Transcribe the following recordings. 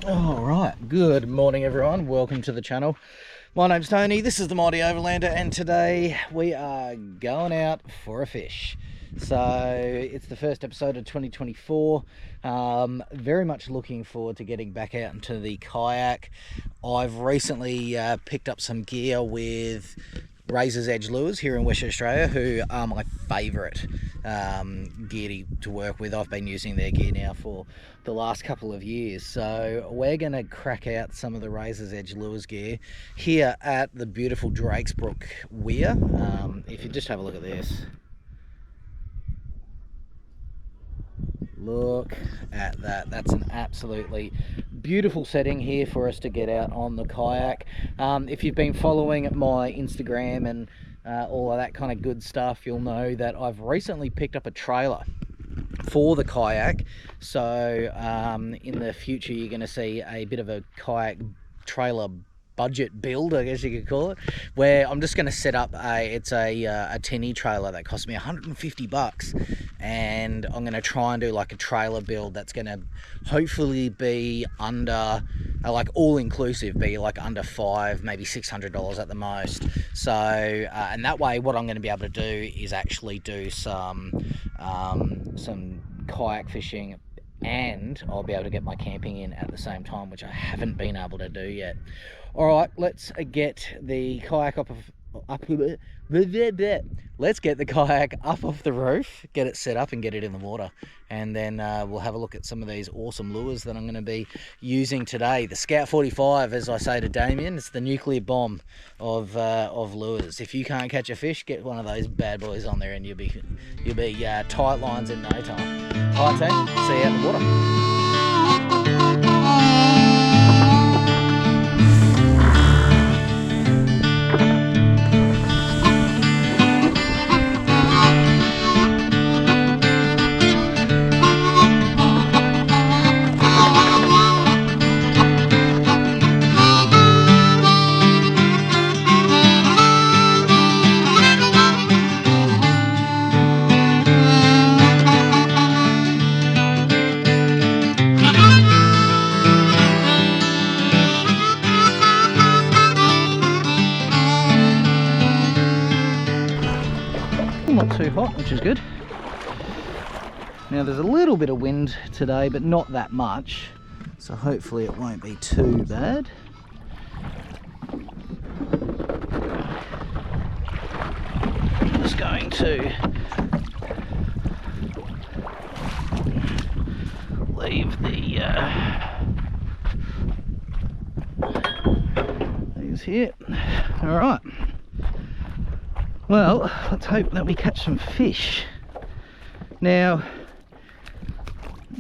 All right, good morning everyone, welcome to the channel. My name's Tony, this is the Mighty Overlander, and today we are going out for a fish. So it's the first episode of 2024. Very much looking forward to getting back out into the kayak. I've recently picked up some gear with Razor's Edge lures here in Western Australia, who are my favourite gear to work with. I've been using their gear now for the last couple of years, so we're going to crack out some of the Razor's Edge lures gear here at the beautiful Drakes Brooke Weir. If you just have a look at this, look at that. That's an absolutely beautiful setting here for us to get out on the kayak. If you've been following my Instagram and all of that kind of good stuff, you'll know that I've recently picked up a trailer for the kayak. So in the future you're going to see a bit of a kayak trailer budget build, I guess you could call it, where I'm just going to set up a 10E trailer that cost me 150 bucks, and I'm going to try and do like a trailer build that's going to hopefully be under, like all inclusive, be like under maybe $600 at the most. So and that way what I'm going to be able to do is actually do some kayak fishing, and I'll be able to get my camping in at the same time, which I haven't been able to do yet. All right, let's get the kayak let's get the kayak up off the roof, get it set up and get it in the water, and then we'll have a look at some of these awesome lures that I'm going to be using today. The Scout 45, as I say to Damien, it's the nuclear bomb of lures. If you can't catch a fish, get one of those bad boys on there and you'll be tight lines in no time. All right, team, see you out in the water. Not too hot, which is good. Now there's a little bit of wind today, but not that much, so hopefully it won't be too bad. I'm just going to leave these here. All right. Well, let's hope that we catch some fish. Now,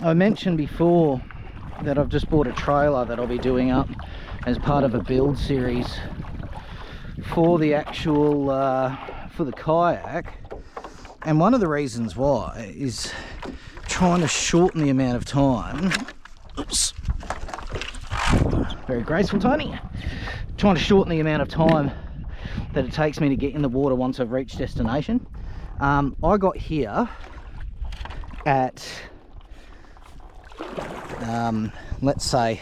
I mentioned before that I've just bought a trailer that I'll be doing up as part of a build series for the actual, for the kayak. And one of the reasons why is trying to shorten the amount of time. Oops. Very graceful, Tony. Trying to shorten the amount of time that it takes me to get in the water once I've reached destination. I got here at let's say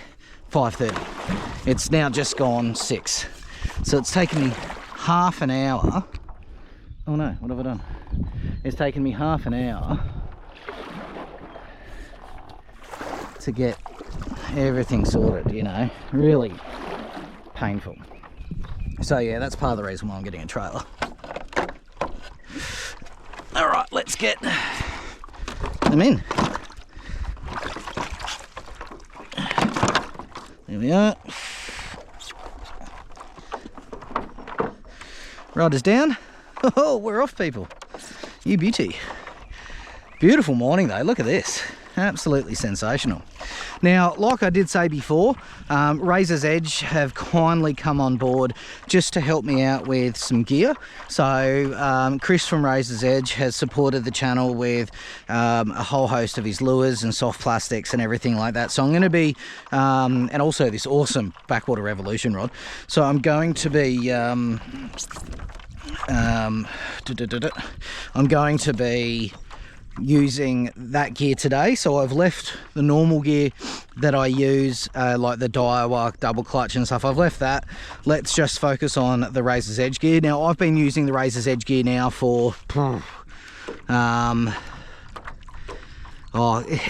5:30. It's now just gone 6, so it's taken me half an hour. Oh no, what have I done? It's taken me half an hour to get everything sorted, you know, really painful. So yeah, that's part of the reason why I'm getting a trailer. All right, let's get them in. There we are. Riders down. Oh, we're off, people. You beauty. Beautiful morning though, look at this. Absolutely sensational. Now, like I did say before, Razor's Edge have kindly come on board just to help me out with some gear. So Chris from Razor's Edge has supported the channel with a whole host of his lures and soft plastics and everything like that. So I'm going to be, and also this awesome Backwater Revolution rod. So I'm going to be, using that gear today. So I've left the normal gear that I use, like the Daiwa double clutch and stuff. I've left that. Let's just focus on the Razor's Edge gear. Now I've been using the Razor's Edge gear now for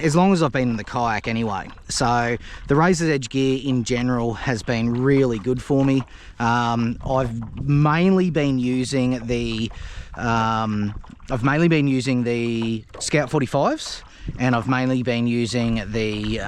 as long as I've been in the kayak anyway. So the Razor's Edge gear in general has been really good for me. I've mainly been using the Scout 45s, and I've mainly been using the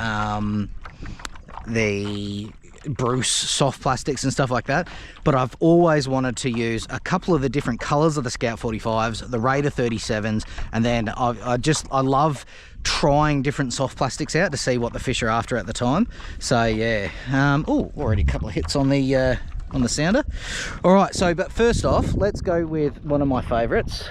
Bruce soft plastics and stuff like that, but I've always wanted to use a couple of the different colors of the Scout 45s, the Raider 37s, and then I love trying different soft plastics out to see what the fish are after at the time. So yeah, oh, already a couple of hits on the sounder. All right, so but first off, let's go with one of my favorites,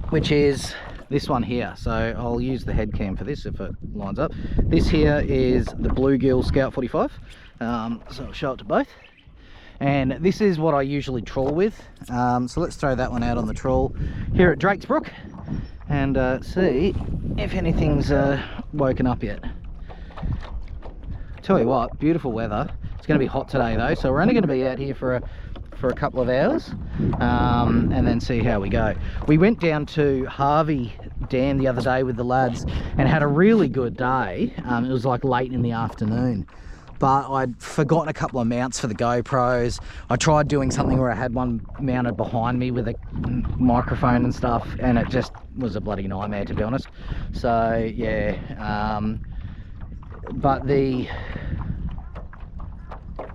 which is this one here. So I'll use the head cam for this if it lines up. This here is the Bluegill Scout 45. So I'll show it to both. And this is what I usually trawl with. So let's throw that one out on the trawl here at Drakes Brooke and see if anything's woken up yet. Tell you what, beautiful weather. It's going to be hot today though, so we're only going to be out here for a couple of hours, and then see how we go. We went down to Hobie Dam the other day with the lads and had a really good day. It was like late in the afternoon, but I'd forgotten a couple of mounts for the GoPros. I tried doing something where I had one mounted behind me with a microphone and stuff, and it just was a bloody nightmare, to be honest. So yeah, but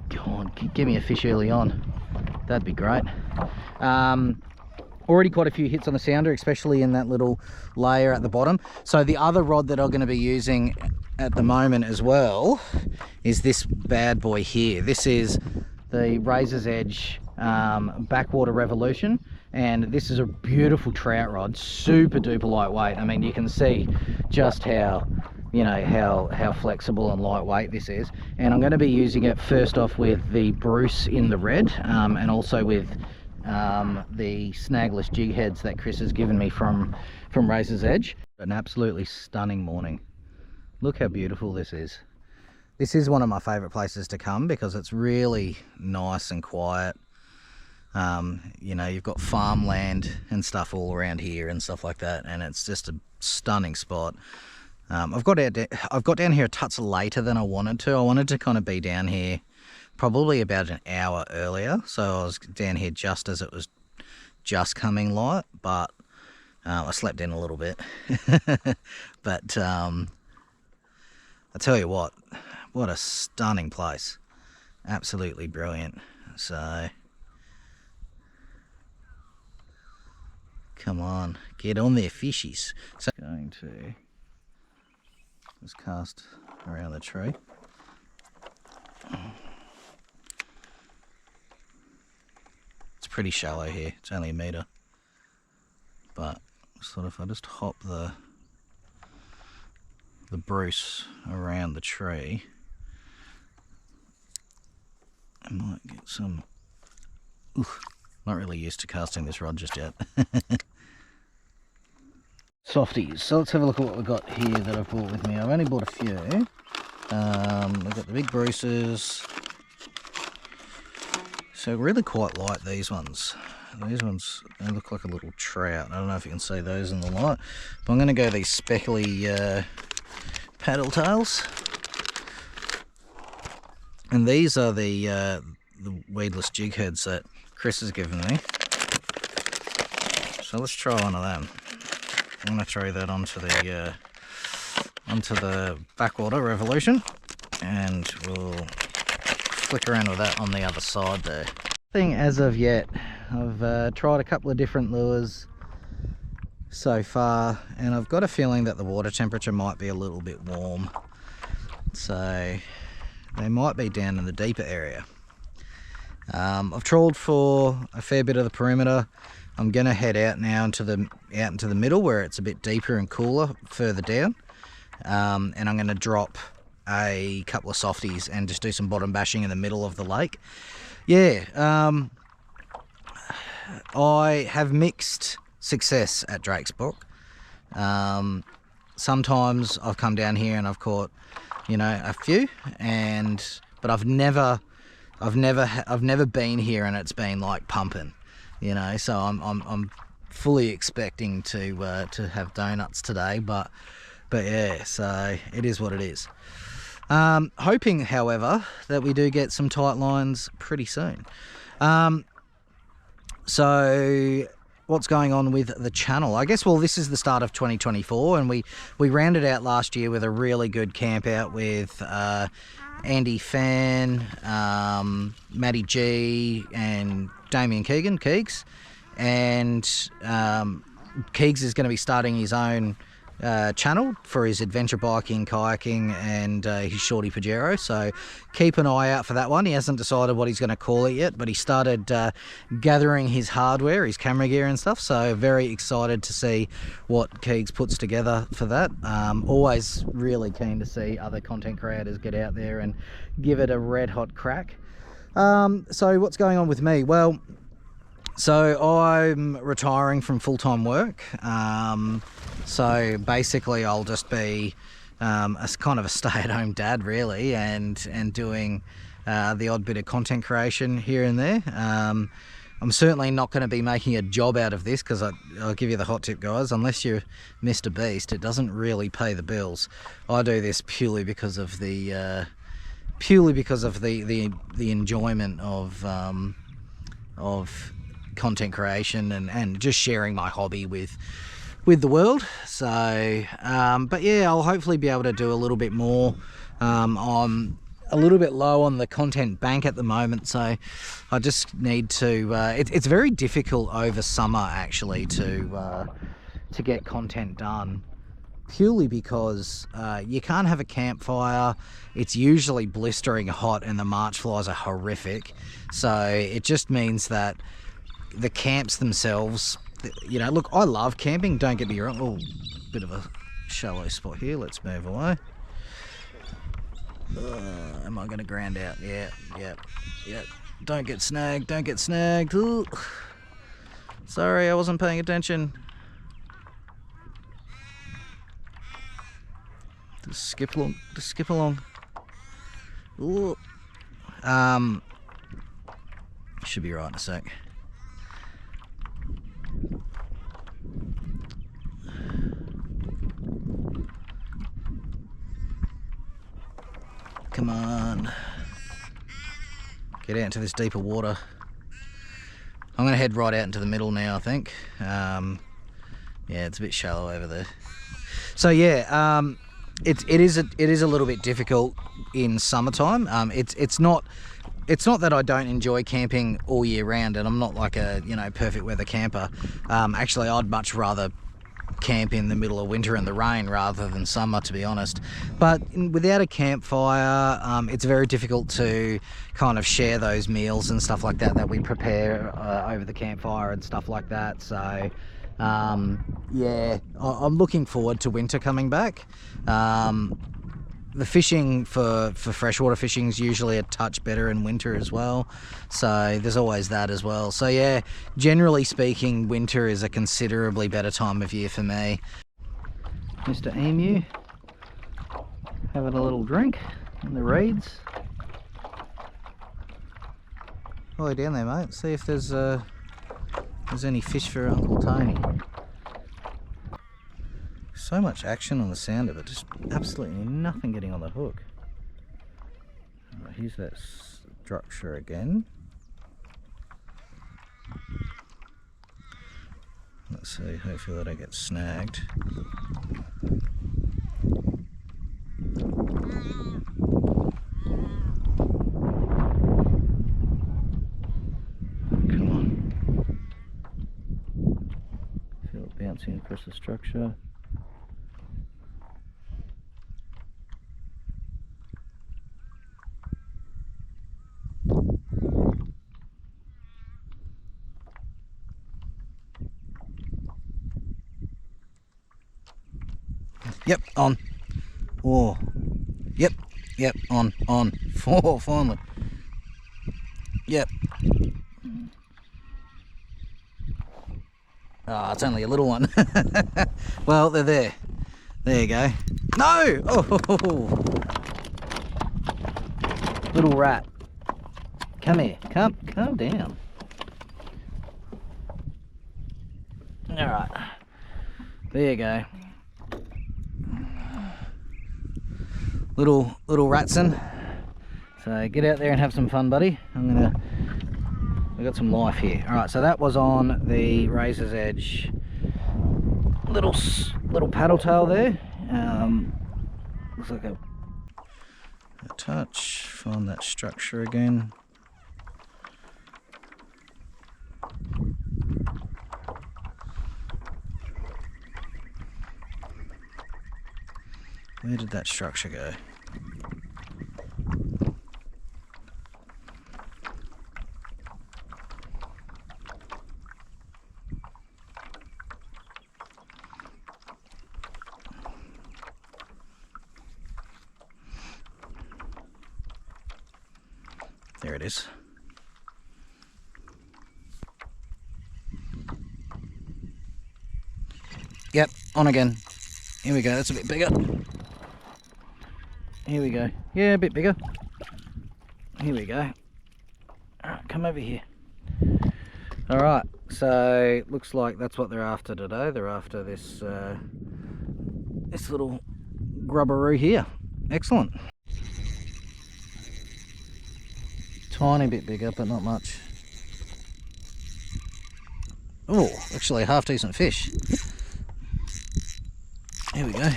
go on, give me a fish early on. That'd be great. Already quite a few hits on the sounder, especially in that little layer at the bottom. So the other rod that I'm going to be using at the moment as well is this bad boy here. This is the Razor's Edge Backwater Revolution, and this is a beautiful trout rod, super duper lightweight. I mean, you can see just how, you know, how flexible and lightweight this is. And I'm going to be using it first off with the Bruce in the red, and also with the snagless jig heads that Chris has given me from Razor's Edge. An absolutely stunning morning. Look how beautiful this is. This is one of my favorite places to come because it's really nice and quiet. You know, you've got farmland and stuff all around here and stuff like that, and it's just a stunning spot. I've got down here a touch later than I wanted to. I wanted to kind of be down here probably about an hour earlier, so I was down here just as it was just coming light, but I slept in a little bit. But I tell you what a stunning place. Absolutely brilliant. So come on, get on there, fishies. So going to just cast around the tree. It's pretty shallow here, it's only a metre, but sort of if I just hop the Bruce around the tree, I might get some. Oof, not really used to casting this rod just yet. Softies. So let's have a look at what we've got here that I've brought with me. I've only bought a few. We've got the big Bruces. So really quite light, these ones. These ones, they look like a little trout. I don't know if you can see those in the light, but I'm going to go these speckly paddle tails. And these are the weedless jig heads that Chris has given me. So let's try one of them. I'm going to throw that onto the Backwater Revolution, and we'll flick around with that on the other side there. Nothing as of yet. I've tried a couple of different lures so far, and I've got a feeling that the water temperature might be a little bit warm, so they might be down in the deeper area. I've trawled for a fair bit of the perimeter. I'm going to head out now into the middle where it's a bit deeper and cooler further down, and I'm going to drop a couple of softies and just do some bottom bashing in the middle of the lake. Yeah, I have mixed success at Drakes Brooke. Sometimes I've come down here and I've caught, you know, a few, but I've never been here and it's been like pumping, you know. So I'm fully expecting to have donuts today, but yeah, so it is what it is. Hoping, however, that we do get some tight lines pretty soon. So what's going on with the channel? I guess, well, this is the start of 2024, and we rounded out last year with a really good camp out with Andy Fan, Matty G, and Damien Keegan, Keegs. And Keegs is going to be starting his own channel for his adventure biking, kayaking, and his shorty Pajero. So keep an eye out for that one. He hasn't decided what he's going to call it yet, but he started gathering his hardware, his camera gear and stuff. So very excited to see what Keegs puts together for that. Always really keen to see other content creators get out there and give it a red hot crack. So what's going on with me? Well, so I'm retiring from full-time work. So basically I'll just be a kind of a stay-at-home dad, really, and doing the odd bit of content creation here and there. I'm certainly not going to be making a job out of this, because I'll give you the hot tip, guys. Unless you're Mr. Beast, it doesn't really pay the bills. I do this purely because of the enjoyment of content creation and just sharing my hobby with the world. So but yeah, I'll hopefully be able to do a little bit more. I'm a little bit low on the content bank at the moment, so I just need to it's very difficult over summer actually to get content done, purely because you can't have a campfire. It's usually blistering hot and the March flies are horrific, so it just means that the camps themselves, you know, look, I love camping, don't get me wrong. Oh, bit of a shallow spot here, let's move away. Am I going to ground out? Yeah. Don't get snagged. Ooh. Sorry, I wasn't paying attention. Just skip along. Ooh. Should be right in a sec. Come on. Get out into this deeper water. I'm going to head right out into the middle now, I think. Yeah, it's a bit shallow over there. So yeah, it is a little bit difficult in summertime. It's not that I don't enjoy camping all year round, and I'm not like a, you know, perfect weather camper. Actually, I'd much rather camp in the middle of winter in the rain rather than summer, to be honest. But without a campfire, it's very difficult to kind of share those meals and stuff like that we prepare over the campfire and stuff like that. So yeah, I'm looking forward to winter coming back. The fishing for freshwater fishing is usually a touch better in winter as well, so there's always that as well. So yeah, generally speaking, winter is a considerably better time of year for me. Mr. Emu having a little drink in the reeds. Oh, down there, mate. See if there's any fish for Uncle Tony. So much action on the sound of it, just absolutely nothing getting on the hook. Right, here's that structure again. Let's see, hopefully I don't get snagged. Come on. Feel it bouncing across the structure. Yep, on. Oh, yep, on. Oh, finally. Yep. Oh, it's only a little one. Well, they're there. There you go. No! Oh, little rat. Come here. Calm down. All right. There you go. Little ratson. So get out there and have some fun, buddy. We've got some life here. All right, so that was on the Razor's Edge. Little paddle tail there. Looks like a touch. Find that structure again. Where did that structure go? There it is. Yep, on again. Here we go, that's a bit bigger. Here we go. Yeah, a bit bigger. Here we go. Alright, come over here. Alright, so looks like that's what they're after today. They're after this this little grubberoo here. Excellent. Tiny bit bigger, but not much. Oh, actually a half decent fish. Here we go.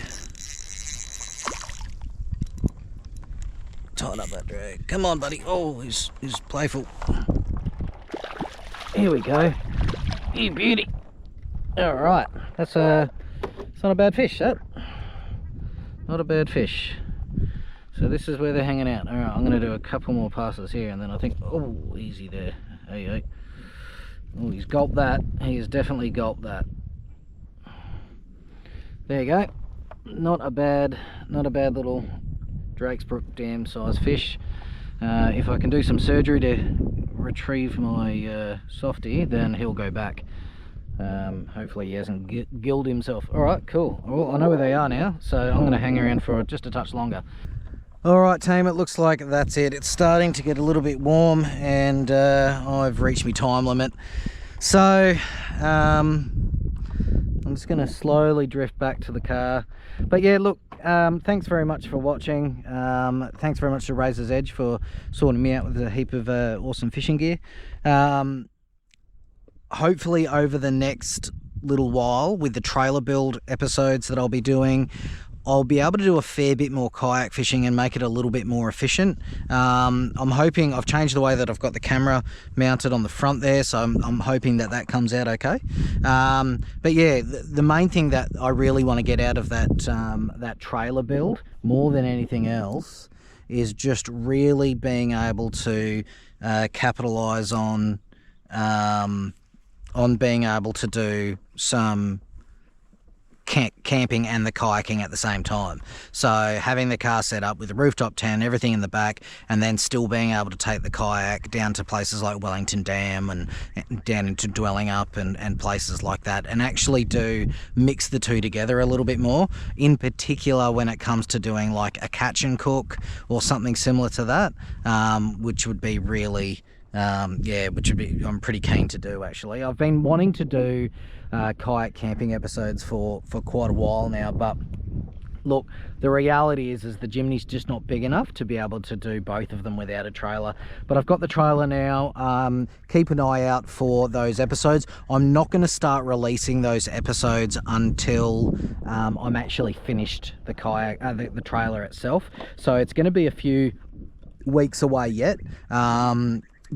Tighten up that drag. Come on, buddy. Oh, he's playful. Here we go. You beauty. All right, it's not a bad fish, that. Not a bad fish. So this is where they're hanging out. All right, I'm going to do a couple more passes here, and then I think, oh, easy there. There you go. Oh, he's gulped that. He has definitely gulped that. There you go. Not a bad little Drakes Brooke Dam size fish. If I can do some surgery to retrieve my softie, then he'll go back. Hopefully he hasn't gilled himself. Alright, cool. Well, I know where they are now, so I'm going to hang around for just a touch longer. Alright team, it looks like that's it. It's starting to get a little bit warm, and I've reached my time limit. So I'm just going to slowly drift back to the car. But yeah, look, thanks very much for watching. Thanks very much to Razor's Edge for sorting me out with a heap of awesome fishing gear. Hopefully over the next little while, with the trailer build episodes that I'll be doing, I'll be able to do a fair bit more kayak fishing and make it a little bit more efficient. I'm hoping, I've changed the way that I've got the camera mounted on the front there, so I'm hoping that that comes out okay. But yeah, the main thing that I really want to get out of that that trailer build, more than anything else, is just really being able to capitalize on being able to do some camping and the kayaking at the same time. So having the car set up with a rooftop tent, everything in the back, and then still being able to take the kayak down to places like Wellington Dam and down into Dwelling Up and places like that, and actually do mix the two together a little bit more, in particular when it comes to doing like a catch and cook or something similar to that, which would be really yeah, which would be, I'm pretty keen to do actually. I've been wanting to do kayak camping episodes for quite a while now, but look, the reality is the Jimny's just not big enough to be able to do both of them without a trailer. But I've got the trailer now. Keep an eye out for those episodes. I'm not going to start releasing those episodes until I'm actually finished the kayak, the trailer itself. So it's going to be a few weeks away yet.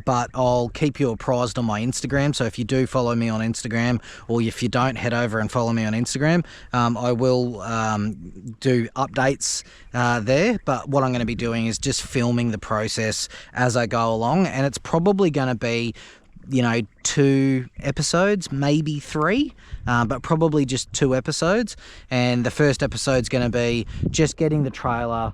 But I'll keep you apprised on my Instagram. So if you do follow me on Instagram, or if you don't, head over and follow me on Instagram. I will do updates there, but what I'm going to be doing is just filming the process as I go along, and it's probably going to be, you know, 2 episodes, maybe 3, but probably just 2 episodes. And the first episode's going to be just getting the trailer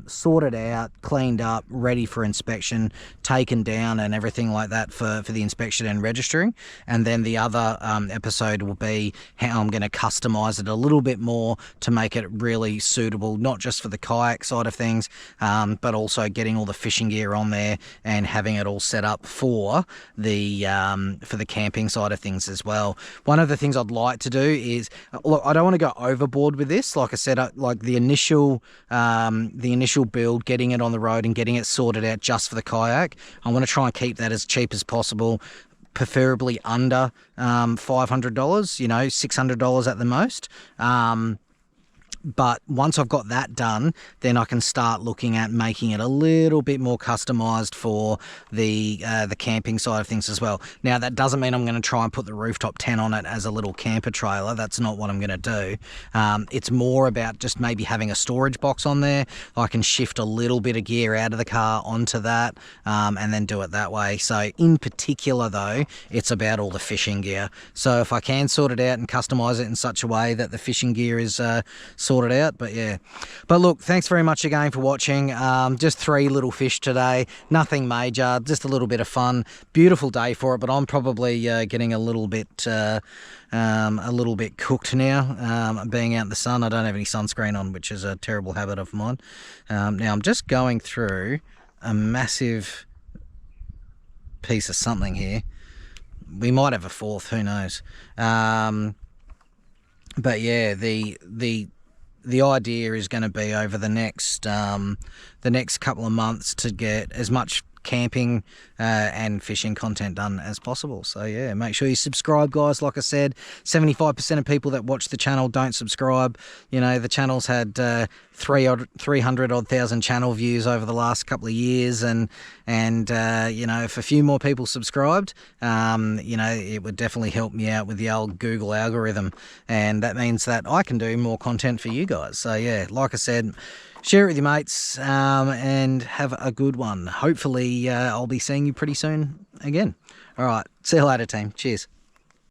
sorted out, cleaned up, ready for inspection, taken down and everything like that for the inspection and registering. And then the other episode will be how I'm going to customize it a little bit more to make it really suitable, not just for the kayak side of things, but also getting all the fishing gear on there and having it all set up for the camping side of things as well. One of the things I'd like to do is, look, I don't want to go overboard with this. Like I said, like the initial build, getting it on the road and getting it sorted out just for the kayak, I want to try and keep that as cheap as possible, preferably under $500, you know, $600 at the most. But once I've got that done, then I can start looking at making it a little bit more customized for the camping side of things as well. Now, that doesn't mean I'm going to try and put the rooftop tent on it as a little camper trailer. That's not what I'm going to do. It's more about just maybe having a storage box on there. I can shift a little bit of gear out of the car onto that, and then do it that way. So in particular though, it's about all the fishing gear. So if I can sort it out and customize it in such a way that the fishing gear is sorted out. But yeah, but look, thanks very much again for watching. Just 3 little fish today, nothing major, just a little bit of fun. Beautiful day for it, but I'm probably getting a little bit cooked now, being out in the sun. I don't have any sunscreen on, which is a terrible habit of mine. Now I'm just going through a massive piece of something here. We might have a 4th, who knows. But yeah, the idea is going to be over the next couple of months to get as much camping and fishing content done as possible. So yeah, make sure you subscribe, guys. Like I said, 75% of people that watch the channel don't subscribe. You know, the channel's had 300 odd thousand channel views over the last couple of years, and you know, if a few more people subscribed, you know, it would definitely help me out with the old Google algorithm, and that means that I can do more content for you guys. So yeah, like I said, share it with your mates, and have a good one. Hopefully I'll be seeing you pretty soon again. All right, see you later, team. Cheers.